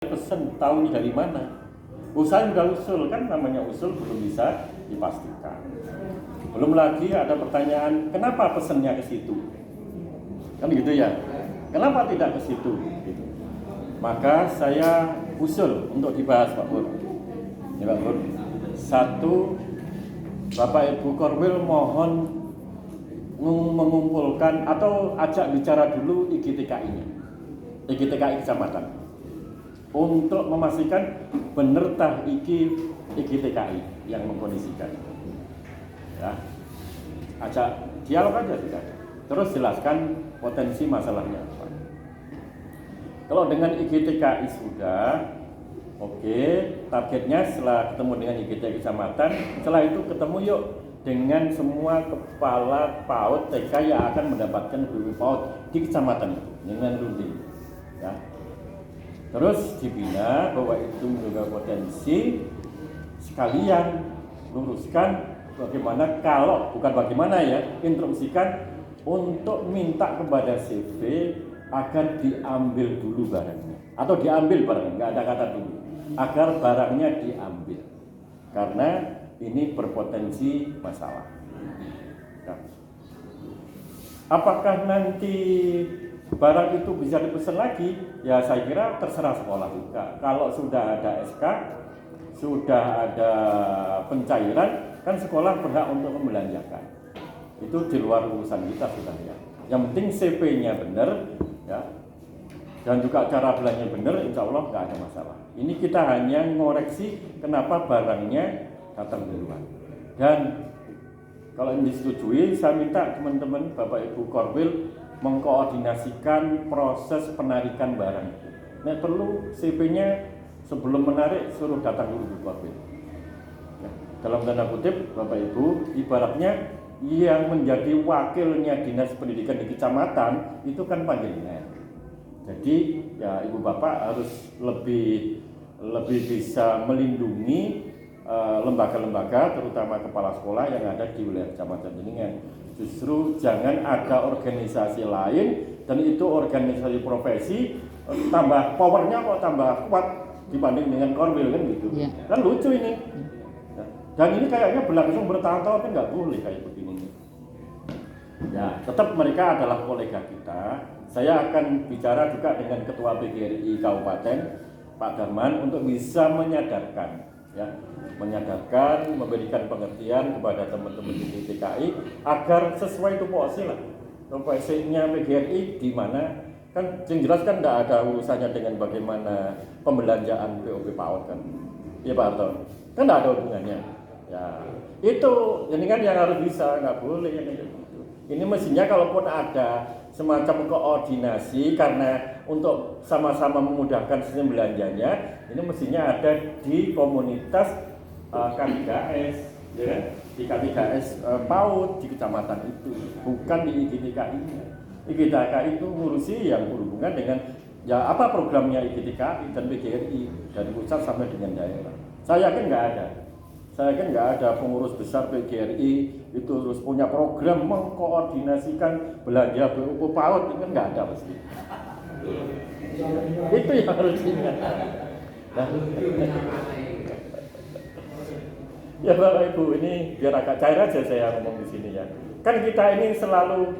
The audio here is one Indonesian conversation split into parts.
pesen tahu dari mana? Usaha udah usul kan, namanya usul belum bisa dipastikan. Belum lagi ada pertanyaan, kenapa pesennya ke situ? Kan gitu ya. Kenapa tidak ke situ? Gitu. Maka saya usul untuk dibahas Pak Pur. Ya Pak Pur. Satu, Bapak Ibu Korwil mohon mengumpulkan atau ajak bicara dulu IGTKI-nya, IGTKI kecamatan, untuk memastikan benar tah IGTKI yang mengkondisikan. Ya, ajak dialog aja tidak. Terus jelaskan potensi masalahnya apa. Kalau dengan IGTKI sudah oke, targetnya setelah ketemu dengan IGTKI kecamatan, setelah itu ketemu yuk dengan semua kepala PAUD TK yang akan mendapatkan guru PAUD di kecamatan itu dengan runding. Ya. Terus dibina bahwa itu juga potensi, sekalian luruskan bagaimana kalau, bukan bagaimana ya, instruksikan untuk minta kepada CV agar diambil dulu barangnya, atau diambil barangnya, nggak ada kata dulu, agar barangnya diambil karena ini berpotensi masalah. Ya. Apakah nanti barang itu bisa dipesan lagi? Ya saya kira terserah sekolah juga. Kalau sudah ada SK, sudah ada pencairan, kan sekolah berhak untuk membelanjakan. Itu di luar urusan kita sudah ya. Yang penting CP-nya benar, ya, dan juga cara belanja benar, insya Allah nggak ada masalah. Ini kita hanya ngoreksi kenapa barangnya datang duluan. Dan kalau ini disetujui, saya minta teman-teman Bapak Ibu Korwil mengkoordinasikan proses penarikan barang itu. Nah, perlu CP-nya sebelum menarik suruh datang dulu ke Korwil. Ya, dalam tanda kutip Bapak Ibu, ibaratnya yang menjadi wakilnya dinas pendidikan di kecamatan itu kan panjenengan. Jadi ya Ibu Bapak harus lebih bisa melindungi lembaga-lembaga, terutama kepala sekolah yang ada di wilayah kecamatan jenengan. Justru jangan ada organisasi lain dan itu organisasi profesi tambah powernya kok tambah kuat dibanding dengan Korwil kan gitu. Ya. Kan lucu ini. Dan ini kayaknya berlangsung bertahun-tahun kan nggak boleh kayak begini. Ya, tetap mereka adalah kolega kita. Saya akan bicara juga dengan Ketua PGRI Kabupaten Pak Darman untuk bisa menyadarkan, ya, memberikan pengertian kepada teman-teman di TKI agar sesuai tupoksi lah. Tupoksinya PGRI di mana, kan yang jelas kan tidak ada urusannya dengan bagaimana pembelanjaan POP PAUD kan. Iya Pak Harto, kan tidak ada hubungannya. Ya, itu ini kan yang harus bisa, nggak boleh yang gitu. Ini mestinya kalaupun ada semacam koordinasi karena untuk sama-sama memudahkan sistem belanjanya, ini mestinya ada di komunitas K3S, ya, di K3S PAUD di kecamatan itu, bukan di IGTKI-nya. IGTKI itu ngurusi yang berhubungan dengan ya apa programnya IGTKI dan PGRI dari pusat sampai dengan daerah. Saya yakin nggak ada. Saya kan nggak ada pengurus besar PGRI itu terus punya program mengkoordinasikan belanja BUP PAUD, itu kan nggak ada pasti. Itu yang harus diingat. Nah, ya Bapak Ibu, ini biar agak cair aja saya ngomong di sini ya. Kan kita ini selalu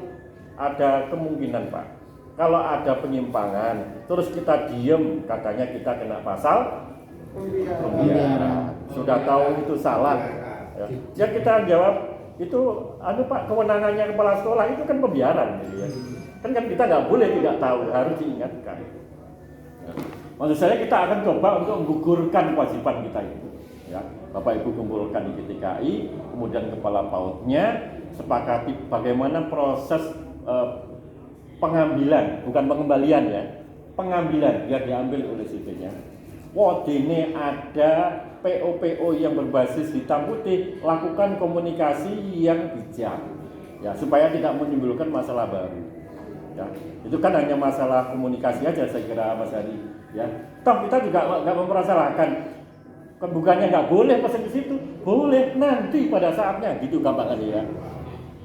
ada kemungkinan Pak, kalau ada penyimpangan, terus kita diem, katanya kita kena pasal pembiaran. Sudah tahu itu salah, ya kita jawab itu, Pak, kewenangannya kepala sekolah itu kan pembiaran, gitu ya. Kan kita nggak boleh tidak tahu, harus diingatkan. Maksud saya kita akan coba untuk menggugurkan kewajiban kita itu. Ya, Bapak Ibu kumpulkan di GTKI, kemudian kepala PAUD-nya sepakati bagaimana proses pengambilan, bukan pengembalian ya, pengambilan biar diambil oleh CV-nya. Ini ada PO yang berbasis hitam putih, lakukan komunikasi yang bijak, ya supaya tidak menimbulkan masalah baru. Ya, itu kan hanya masalah komunikasi aja saya kira Mas Hadi. Ya, toh kita juga nggak mempermasalahkan. Kan bukannya nggak boleh pesan di situ, boleh nanti pada saatnya, gitu gampangannya ya.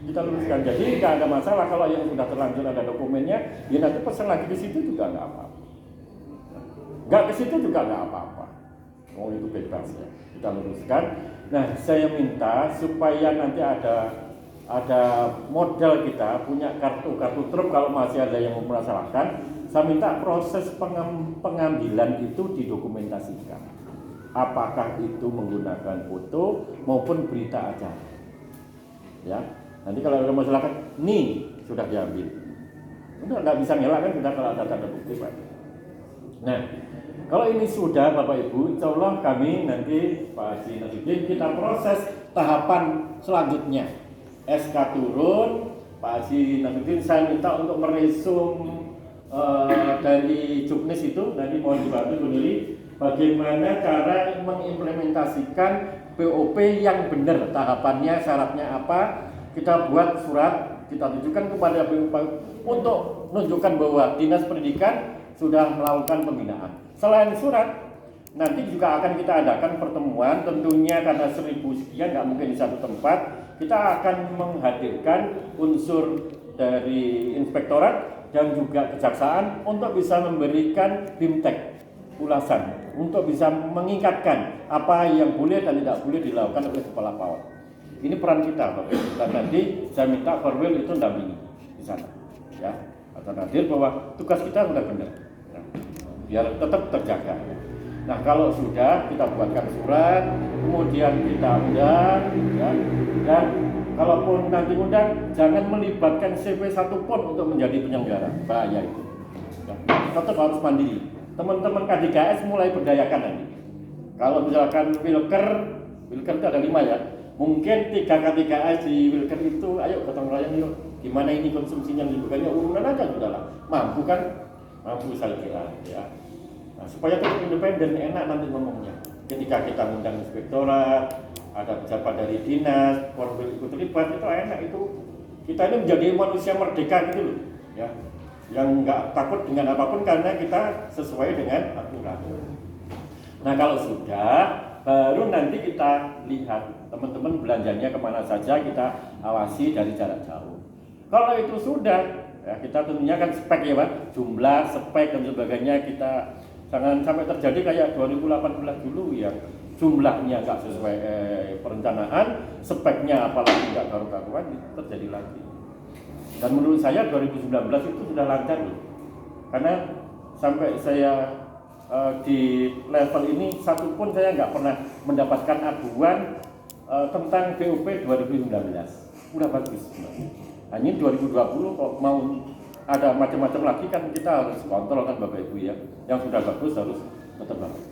Kita luruskan, jadi nggak ada masalah kalau yang sudah terlanjur ada dokumennya, ya nanti pesan lagi di situ juga nggak apa-apa. Nggak ke situ juga nggak apa-apa. Oh itu bebas ya, kita luruskan. Nah saya minta supaya nanti ada modal kita punya kartu truk kalau masih ada yang mempermasalahkan. Saya minta proses pengambilan itu didokumentasikan. Apakah itu menggunakan foto maupun berita acara. Ya, nanti kalau ada masalah kan, nih sudah diambil. Udah nggak bisa ngelak kan kita kalau ada bukti Pak. Nah, kalau ini sudah Bapak Ibu, insya Allah kami nanti Pak Haji Nasruddin kita proses tahapan selanjutnya. SK turun, Pak Haji Nasruddin saya minta untuk meresum dari Juknis itu, nanti mohon dibantu Bu Nili, bagaimana cara mengimplementasikan POP yang benar, tahapannya, syaratnya apa, kita buat surat, kita tunjukkan kepada BUP untuk menunjukkan bahwa Dinas Pendidikan sudah melakukan pembinaan. Selain surat, nanti juga akan kita adakan pertemuan, tentunya karena 1000 sekian nggak mungkin di satu tempat, kita akan menghadirkan unsur dari inspektorat dan juga kejaksaan untuk bisa memberikan bimtek ulasan, untuk bisa mengingatkan apa yang boleh dan tidak boleh dilakukan oleh kepala PAUD. Ini peran kita Bapak Ibu. Dan nanti saya minta Korwil itu dampingi di sana, ya, atau hadir bahwa tugas kita sudah benar, ya, biar tetap terjaga. Nah kalau sudah kita buatkan surat, kemudian kita undang, ya, dan kalaupun nanti undang, jangan melibatkan CV satupun untuk menjadi penyelenggara, bahaya itu. Ya, tetap harus mandiri. Teman-teman KDKS mulai berdayakan nanti. Kalau misalkan Wilker itu ada 5 ya, mungkin 3 KDKS di Wilker itu, ayo gotong royong yuk. Gimana ini konsumsinya bukannya urunan aja sudah lah, mampu kan? Mampu saya kira, ya. Nah, supaya tetap independen, enak nanti ngomongnya. Ketika kita mengundang inspektorat, ada pejabat dari dinas, Korwil ikut terlibat, itu enak itu. Kita ini menjadi manusia merdeka gitu loh, ya. Yang nggak takut dengan apapun karena kita sesuai dengan aturan. Nah kalau sudah, baru nanti kita lihat teman-teman belanjanya kemana saja, kita awasi dari jarak jauh. Kalau itu sudah, ya kita tentunya kan spek ya Pak, jumlah, spek dan sebagainya, kita jangan sampai terjadi kayak 2018 dulu ya, jumlahnya nggak sesuai perencanaan, speknya apalagi nggak karu-karuan, terjadi lagi. Dan menurut saya 2019 itu sudah lancar loh, karena sampai saya di level ini satupun saya nggak pernah mendapatkan aduan tentang BUP 2019, udah bagus. Hanya 2020 kok mau ada macam-macam lagi kan kita harus kontrol kan Bapak Ibu ya, yang sudah bagus harus tetap bagus.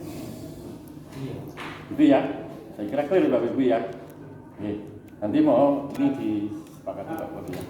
Itu ya, saya kira clear Bapak Ibu ya. Oke. Nanti mau ini disepakati Pak Bodi ya.